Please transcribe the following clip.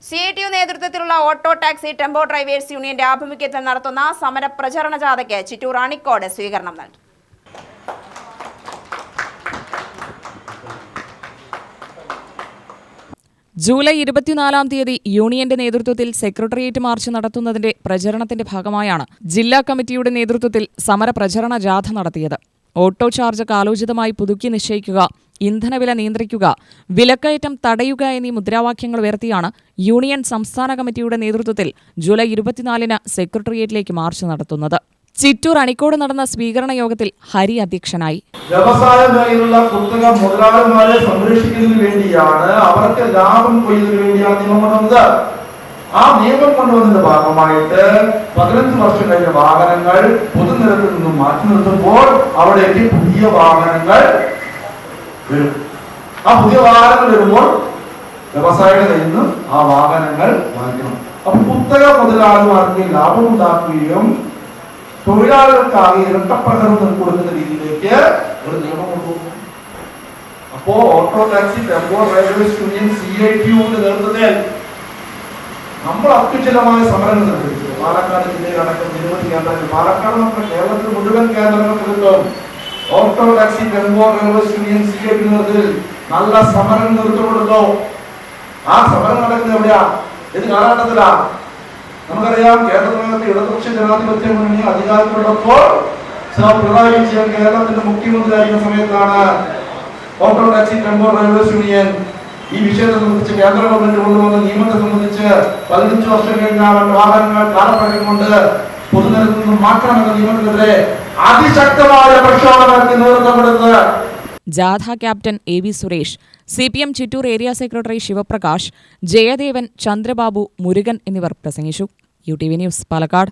CITU നേതൃത്വത്തിലുള്ള auto taxi tempo drivers യൂണിയന്റെ ആഭിമുഖ്യത്തിൽ നടത്തുന്ന സമര പ്രചരണ ജാഥയ്ക്ക് ചിറ്റൂർ അണിക്കോട് സ്വീകരണം നൽകി. ജൂലൈ 24-ാം തീയതി യൂണിയന്റെ നേതൃത്വത്തിൽ സെക്രട്ടേറിയറ്റ് മാർച്ച് നടത്തുന്നതിന്റെ പ്രചരണത്തിന്റെ ഭാഗമായാണ് ജില്ലാ കമ്മിറ്റിയുടെ നേതൃത്വത്തിൽ സമര പ്രചരണ ജാഥ നടത്തിയത്. ഓട്ടോ ചാർജ് കാലോചിതമായി പുതുക്കി നിശ്ചയിക്കുക, ഇന്ധനവില നിയന്ത്രിക്കുക, വിലക്കയറ്റം തടയുക എന്നീ മുദ്രാവാക്യങ്ങൾ ഉയർത്തിയാണ് യൂണിയൻ സംസ്ഥാന കമ്മിറ്റിയുടെ നേതൃത്വത്തിൽ ജൂലൈ 24-ന് സെക്രട്ടേറിയറ്റിലേക്ക് മാർച്ച് നടത്തുന്നത്. ചിറ്റൂർ അണിക്കോട് നടന്ന സ്വീകരണ യോഗത്തിൽ ഹരി അധ്യക്ഷനായി. വ്യവസായ മേഖലയിലുള്ള കുത്തക മുതലാളിമാരെ സംരക്ഷിക്കുന്നതിന് വേണ്ടിയാണ്, അവർക്ക് ലാഭം കൊയ്യുന്നതിന് വേണ്ടിയാണ് നിയമം കൊണ്ടുവന്നത്. ആ നിയമം കൊണ്ടുവന്നതിന്റെ ഭാഗമായിട്ട് 15 വർഷം കഴിഞ്ഞ വാഹനങ്ങൾ പൊതുനിരത്തിൽ നിന്നും മാറ്റി നിർത്തുമ്പോൾ അവിടേക്ക് പുതിയ വാഹനങ്ങൾ വരും. ആ പുതിയ വാഹനങ്ങൾ വരുമ്പോൾ വ്യവസായികളുടെ കയ്യിൽ നിന്ന് ആ വാഹനങ്ങൾ വാങ്ങിക്കണം. അപ്പൊ കുത്തക മുതലാളിമാർക്ക് ലാഭം ഉണ്ടാക്കുകയും തൊഴിലാളികൾക്കാകെ ഇരട്ടപ്രകടനം കൊടുക്കുന്ന രീതിയിലേക്ക് ഒരു നിയമം കൊണ്ടുപോകുന്നു. അപ്പോ auto taxi tempo drivers union CITU നേതൃത്വത്തിൽ നമ്മൾ അത്യുജ്വലമായ സമരങ്ങൾ നടത്തിച്ചു. പാലക്കാട് ജില്ലയിലടക്കം നിരവധി കേന്ദ്രങ്ങൾ, പാലക്കാട് നമ്മുടെ കേരളത്തിൽ മുഴുവൻ കേന്ദ്രങ്ങൾക്കും auto taxi tempo drivers union CITU നേതൃത്വത്തിൽ നല്ല സമരം നേതൃത്വപ്പെടുന്നു. ആ സമരം നടക്കുന്നത് എവിടെയാ? ഏത് കാലഘട്ടത്തിലാ? നമുക്കറിയാം, കേരളത്തിനകത്ത് ഇടതുപക്ഷ ജനാധിപത്യ മുന്നണി അധികാരത്തിലുള്ളപ്പോൾ പിണറായി വിജയൻ കേരളത്തിന്റെ മുഖ്യമന്ത്രിയായിരുന്ന സമയത്താണ് auto taxi tempo drivers union ഈ വിഷയത്തെ സംബന്ധിച്ച് കേന്ദ്ര ഗവൺമെന്റ് കൊണ്ടുവന്ന നിയമത്തെ സംബന്ധിച്ച് 15 വർഷം കഴിഞ്ഞ വാഹനങ്ങൾ കാലപ്പഴക്കം കൊണ്ട് പൊതുനിരത്തിൽ നിന്നും മാറ്റണമെന്ന നിയമത്തിനെതിരെ അതിശക്തമായ പ്രക്ഷോഭങ്ങൾക്ക് നേതൃത്വം കൊടുത്തത്. ജാഥ captain AV Suresh, CPM Chittur area secretary Sivaprakash, Jayadevan, Chandrababu, Murugan എന്നിവർ പ്രസംഗിച്ചു. UTV news, Palakkad.